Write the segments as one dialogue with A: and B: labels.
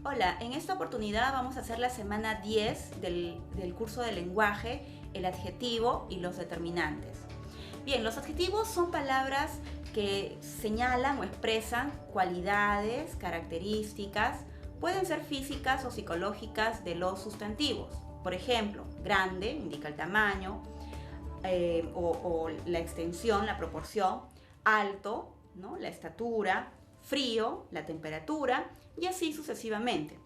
A: Hola, en esta oportunidad vamos a hacer la semana 10 del curso de lenguaje, el adjetivo y los determinantes. Bien, los adjetivos son palabras que señalan o expresan cualidades, características, pueden ser físicas o psicológicas de los sustantivos. Por ejemplo, grande indica el tamaño o la extensión, la proporción, alto, ¿no?, la estatura, frío, la temperatura y así sucesivamente.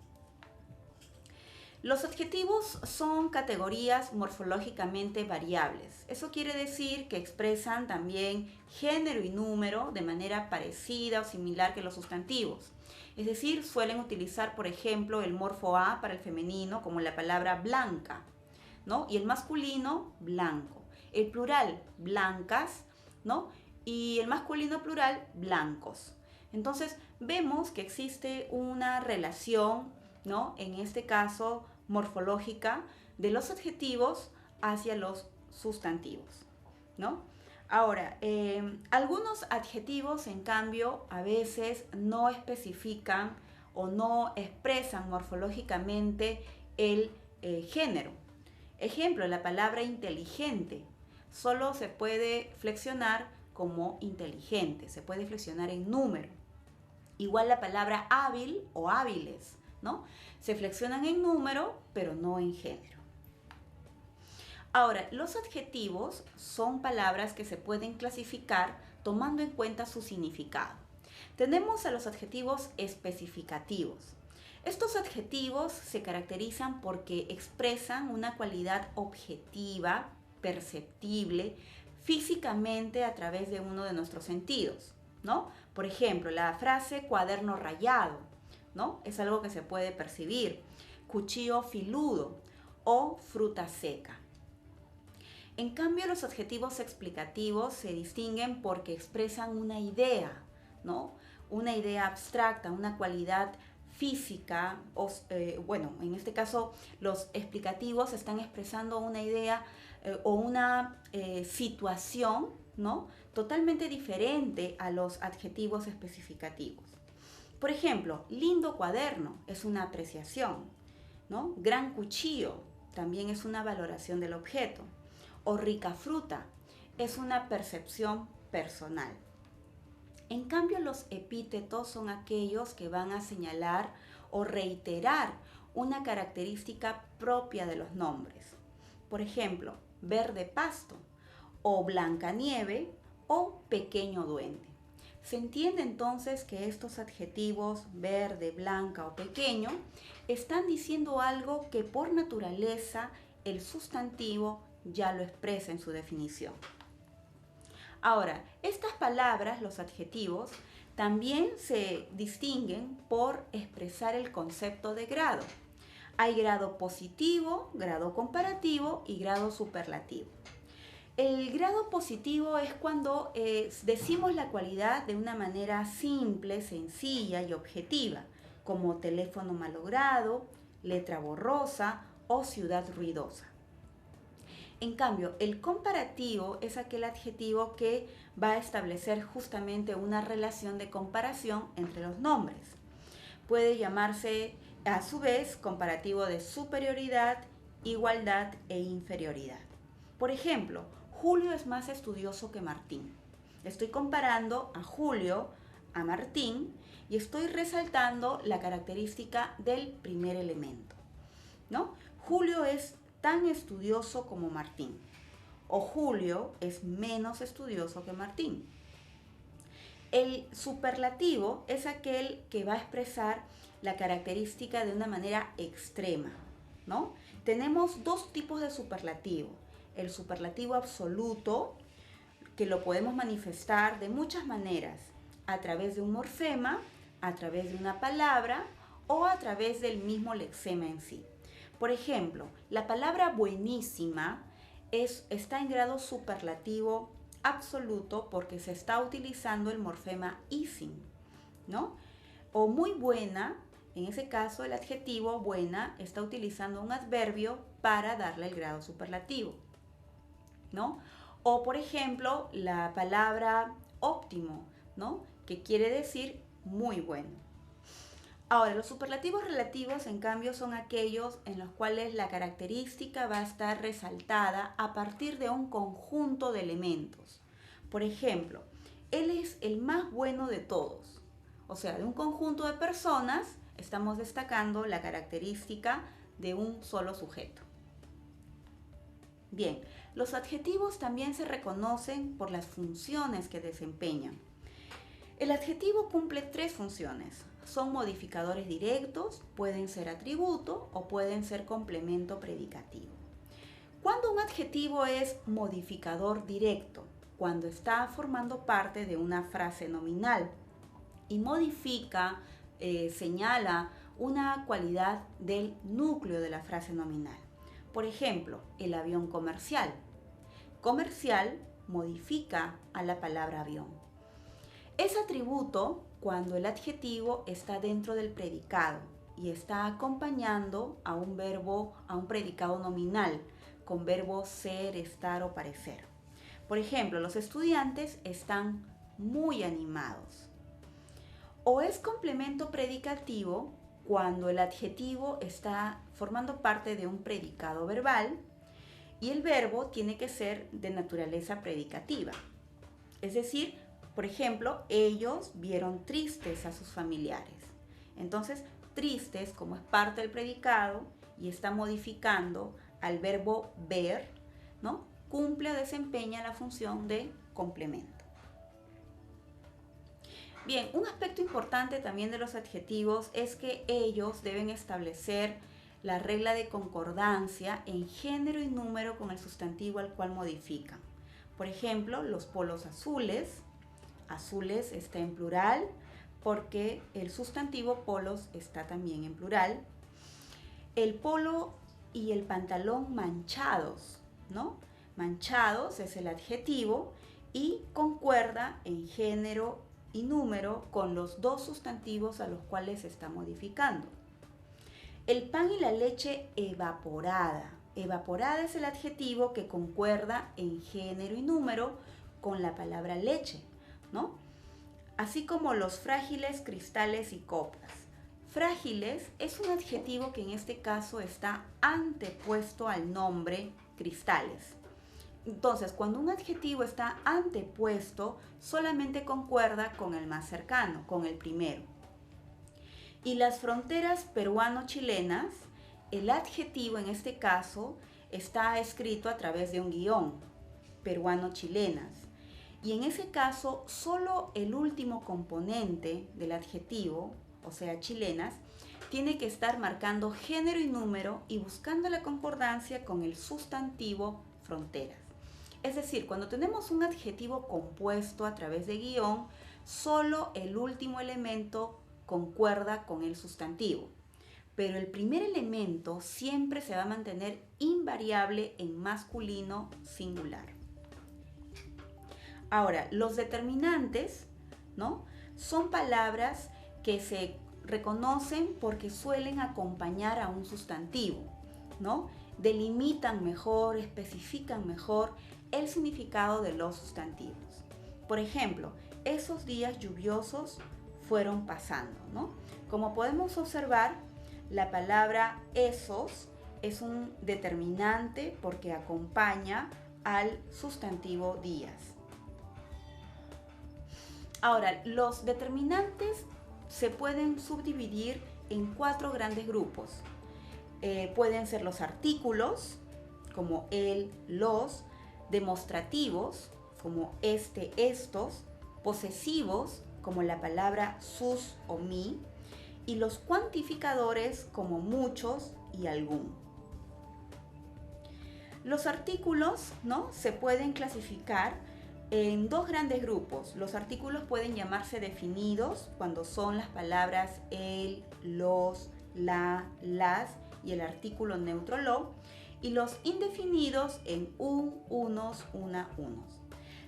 A: Los adjetivos son categorías morfológicamente variables. Eso quiere decir que expresan también género y número de manera parecida o similar que los sustantivos. Es decir, suelen utilizar, por ejemplo, el morfo a para el femenino, como la palabra blanca, ¿no? Y el masculino, blanco. El plural, blancas, ¿no? Y el masculino plural, blancos. Entonces vemos que existe una relación, ¿no?, en este caso morfológica, de los adjetivos hacia los sustantivos, ¿no? Ahora, algunos adjetivos, en cambio, a veces no especifican o no expresan morfológicamente el género. Ejemplo, la palabra inteligente solo se puede flexionar como inteligente, se puede flexionar en número. Igual la palabra hábil o hábiles, ¿no? Se flexionan en número, pero no en género. Ahora, los adjetivos son palabras que se pueden clasificar tomando en cuenta su significado. Tenemos a los adjetivos especificativos. Estos adjetivos se caracterizan porque expresan una cualidad objetiva, perceptible, físicamente a través de uno de nuestros sentidos, ¿no? Por ejemplo, la frase cuaderno rayado, ¿no?, es algo que se puede percibir. Cuchillo filudo o fruta seca. En cambio, los adjetivos explicativos se distinguen porque expresan una idea, ¿no?, una idea abstracta, una cualidad física, en este caso los explicativos están expresando una idea o una situación, ¿no?, totalmente diferente a los adjetivos especificativos. Por ejemplo, lindo cuaderno es una apreciación, ¿no? Gran cuchillo también es una valoración del objeto. O rica fruta es una percepción personal. En cambio, los epítetos son aquellos que van a señalar o reiterar una característica propia de los nombres. Por ejemplo, verde pasto, o Blancanieve, o pequeño duende. Se entiende entonces que estos adjetivos, verde, blanca o pequeño, están diciendo algo que por naturaleza el sustantivo ya lo expresa en su definición. Ahora, estas palabras, los adjetivos, también se distinguen por expresar el concepto de grado. Hay grado positivo, grado comparativo y grado superlativo. El grado positivo es cuando decimos la cualidad de una manera simple, sencilla y objetiva, como teléfono malogrado, letra borrosa o ciudad ruidosa. En cambio, el comparativo es aquel adjetivo que va a establecer justamente una relación de comparación entre los nombres. Puede llamarse, a su vez, comparativo de superioridad, igualdad e inferioridad. Por ejemplo, Julio es más estudioso que Martín. Estoy comparando a Julio a Martín y estoy resaltando la característica del primer elemento, ¿no? Julio es tan estudioso como Martín, o Julio es menos estudioso que Martín. El superlativo es aquel que va a expresar la característica de una manera extrema, ¿no? Tenemos dos tipos de superlativo. El superlativo absoluto, que lo podemos manifestar de muchas maneras, a través de un morfema, a través de una palabra o a través del mismo lexema en sí. Por ejemplo, la palabra buenísima está en grado superlativo absoluto porque se está utilizando el morfema ísimo, ¿no? O muy buena, en ese caso el adjetivo buena está utilizando un adverbio para darle el grado superlativo, ¿no? O por ejemplo, la palabra óptimo, ¿no?, que quiere decir muy bueno. Ahora, los superlativos relativos, en cambio, son aquellos en los cuales la característica va a estar resaltada a partir de un conjunto de elementos. Por ejemplo, él es el más bueno de todos. O sea, de un conjunto de personas estamos destacando la característica de un solo sujeto. Bien, los adjetivos también se reconocen por las funciones que desempeñan. El adjetivo cumple 3 funciones. Son modificadores directos, pueden ser atributo o pueden ser complemento predicativo. ¿Cuándo un adjetivo es modificador directo? Cuando está formando parte de una frase nominal y modifica, señala una cualidad del núcleo de la frase nominal. Por ejemplo, el avión comercial. Comercial modifica a la palabra avión. Es atributo cuando el adjetivo está dentro del predicado y está acompañando a un verbo, a un predicado nominal, con verbos ser, estar o parecer. Por ejemplo, los estudiantes están muy animados. O es complemento predicativo cuando el adjetivo está formando parte de un predicado verbal y el verbo tiene que ser de naturaleza predicativa. Es decir, por ejemplo, ellos vieron tristes a sus familiares. Entonces, tristes, como es parte del predicado y está modificando al verbo ver, ¿no? Cumple o desempeña la función de complemento. Bien, un aspecto importante también de los adjetivos es que ellos deben establecer la regla de concordancia en género y número con el sustantivo al cual modifican. Por ejemplo, los polos azules. Azules está en plural porque el sustantivo polos está también en plural. El polo y el pantalón manchados, ¿no? Manchados es el adjetivo y concuerda en género y número con los 2 sustantivos a los cuales se está modificando. El pan y la leche evaporada. Evaporada es el adjetivo que concuerda en género y número con la palabra leche, ¿no? Así como los frágiles, cristales y copas. Frágiles es un adjetivo que en este caso está antepuesto al nombre cristales. Entonces, cuando un adjetivo está antepuesto, solamente concuerda con el más cercano, con el primero. Y las fronteras peruano-chilenas, el adjetivo en este caso está escrito a través de un guión, peruano-chilenas. Y en ese caso, solo el último componente del adjetivo, o sea, chilenas, tiene que estar marcando género y número y buscando la concordancia con el sustantivo fronteras. Es decir, cuando tenemos un adjetivo compuesto a través de guión, solo el último elemento concuerda con el sustantivo. Pero el primer elemento siempre se va a mantener invariable en masculino singular. Ahora, los determinantes, ¿no? Son palabras que se reconocen porque suelen acompañar a un sustantivo, ¿no? Delimitan mejor, especifican mejor el significado de los sustantivos. Por ejemplo, esos días lluviosos fueron pasando, ¿no? Como podemos observar, la palabra esos es un determinante porque acompaña al sustantivo días. Ahora, los determinantes se pueden subdividir en 4 grandes grupos. Pueden ser los artículos, como el, los, demostrativos, como este, estos, posesivos, como la palabra sus o mi, y los cuantificadores, como muchos y algún. Los artículos, ¿no?, se pueden clasificar en 2 grandes grupos. Los artículos pueden llamarse definidos cuando son las palabras el, los, la, las y el artículo neutro lo, y los indefinidos en un, unos, una, unos.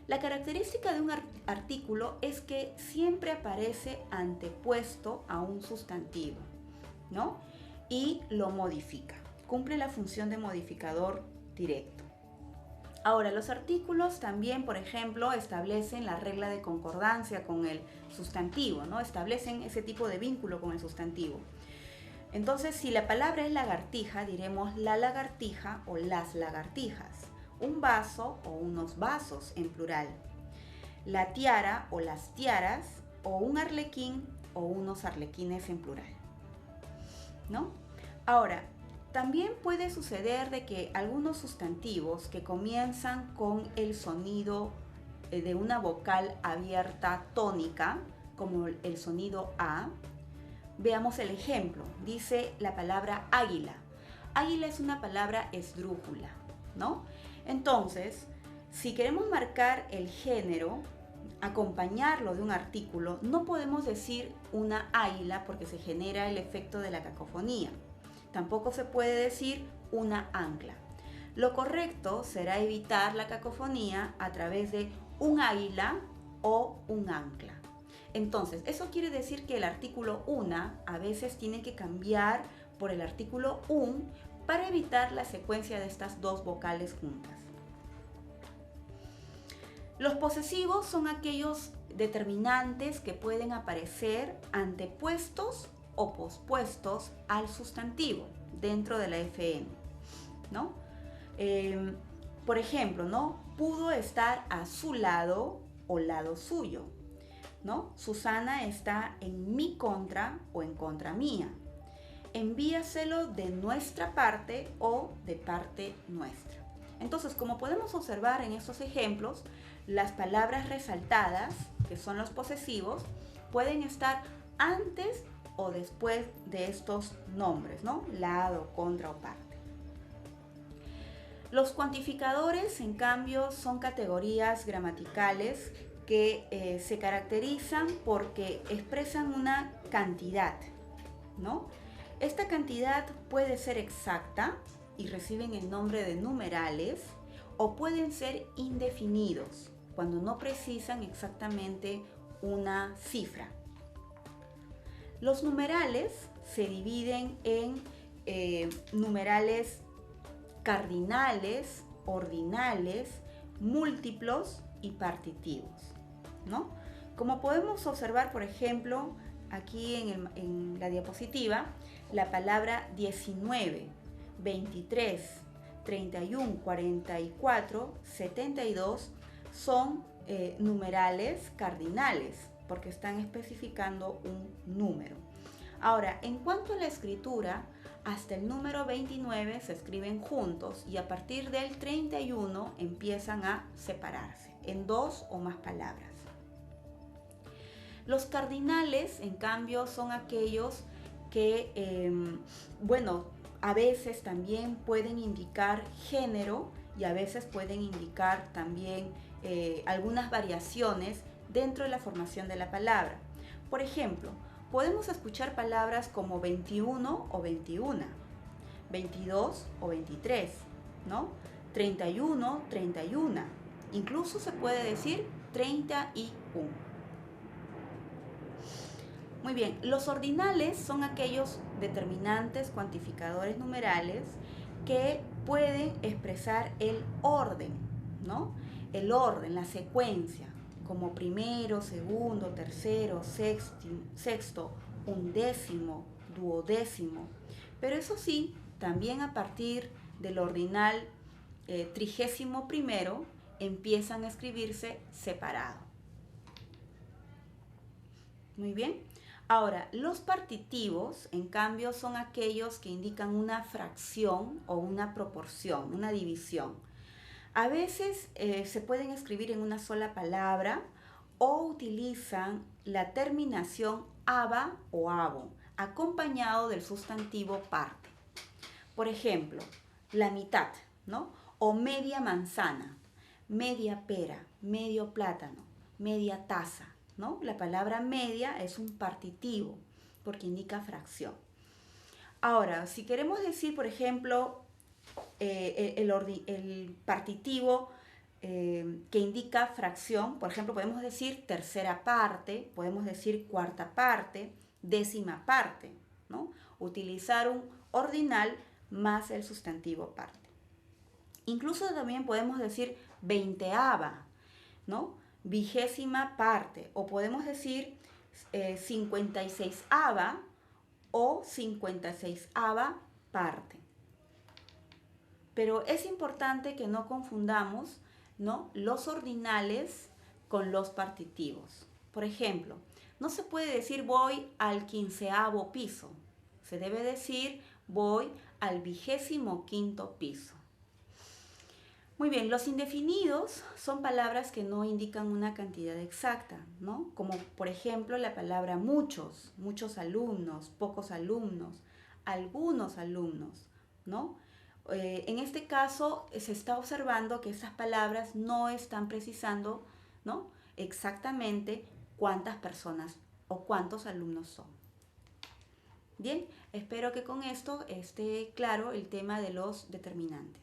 A: La característica de un artículo es que siempre aparece antepuesto a un sustantivo, ¿no? Y lo modifica. Cumple la función de modificador directo. Ahora, los artículos también, por ejemplo, establecen la regla de concordancia con el sustantivo, ¿no? Establecen ese tipo de vínculo con el sustantivo. Entonces, si la palabra es lagartija, diremos la lagartija o las lagartijas. Un vaso o unos vasos en plural. La tiara o las tiaras, o un arlequín o unos arlequines en plural, ¿no? Ahora, también puede suceder de que algunos sustantivos que comienzan con el sonido de una vocal abierta tónica, como el sonido A, veamos el ejemplo. Dice la palabra águila. Águila es una palabra esdrújula, ¿no? Entonces, si queremos marcar el género, acompañarlo de un artículo, no podemos decir una águila porque se genera el efecto de la cacofonía. Tampoco se puede decir una ancla. Lo correcto será evitar la cacofonía a través de un águila o un ancla. Entonces, eso quiere decir que el artículo una a veces tiene que cambiar por el artículo un para evitar la secuencia de estas dos vocales juntas. Los posesivos son aquellos determinantes que pueden aparecer antepuestos o pospuestos al sustantivo dentro de la FM, ¿no? Por ejemplo, ¿no? Pudo estar a su lado o lado suyo, ¿no? Susana está en mi contra o en contra mía. Envíaselo de nuestra parte o de parte nuestra. Entonces, como podemos observar en estos ejemplos, las palabras resaltadas, que son los posesivos, pueden estar antes o después de estos nombres, ¿no? Lado, contra o parte. Los cuantificadores, en cambio, son categorías gramaticales que se caracterizan porque expresan una cantidad, ¿no? Esta cantidad puede ser exacta y reciben el nombre de numerales, o pueden ser indefinidos cuando no precisan exactamente una cifra. Los numerales se dividen en numerales cardinales, ordinales, múltiplos y partitivos, ¿no? Como podemos observar, por ejemplo, aquí en la diapositiva, la palabra 19, 23, 31, 44, 72 son numerales cardinales porque están especificando un número. Ahora, en cuanto a la escritura, hasta el número 29 se escriben juntos y a partir del 31 empiezan a separarse en dos o más palabras. Los cardinales, en cambio, son aquellos que, a veces también pueden indicar género y a veces pueden indicar también algunas variaciones dentro de la formación de la palabra. Por ejemplo, podemos escuchar palabras como 21 o 21, 22 o 23, ¿no? 31, 31. Incluso se puede decir 31. Muy bien, los ordinales son aquellos determinantes cuantificadores numerales que pueden expresar el orden, ¿no? El orden, la secuencia, como primero, segundo, tercero, sexto, undécimo, duodécimo. Pero eso sí, también a partir del ordinal 31 empiezan a escribirse separado. Muy bien. Ahora, los partitivos, en cambio, son aquellos que indican una fracción o una proporción, una división. A veces se pueden escribir en una sola palabra o utilizan la terminación aba o abo, acompañado del sustantivo parte. Por ejemplo, la mitad, ¿no? O media manzana, media pera, medio plátano, media taza, ¿no? La palabra media es un partitivo porque indica fracción. Ahora, si queremos decir, por ejemplo, el partitivo que indica fracción, por ejemplo, podemos decir tercera parte, podemos decir cuarta parte, décima parte, ¿no? Utilizar un ordinal más el sustantivo parte. Incluso también podemos decir veinteava, ¿no? Vigésima parte, o podemos decir 56ava o 56ava parte. Pero es importante que no confundamos, ¿no?, los ordinales con los partitivos. Por ejemplo, no se puede decir voy al 15avo piso. Se debe decir voy al 25º piso. Muy bien, los indefinidos son palabras que no indican una cantidad exacta, ¿no? Como por ejemplo la palabra muchos, muchos alumnos, pocos alumnos, algunos alumnos, ¿no? En este caso se está observando que esas palabras no están precisando, ¿no?, exactamente cuántas personas o cuántos alumnos son. Bien, espero que con esto esté claro el tema de los determinantes.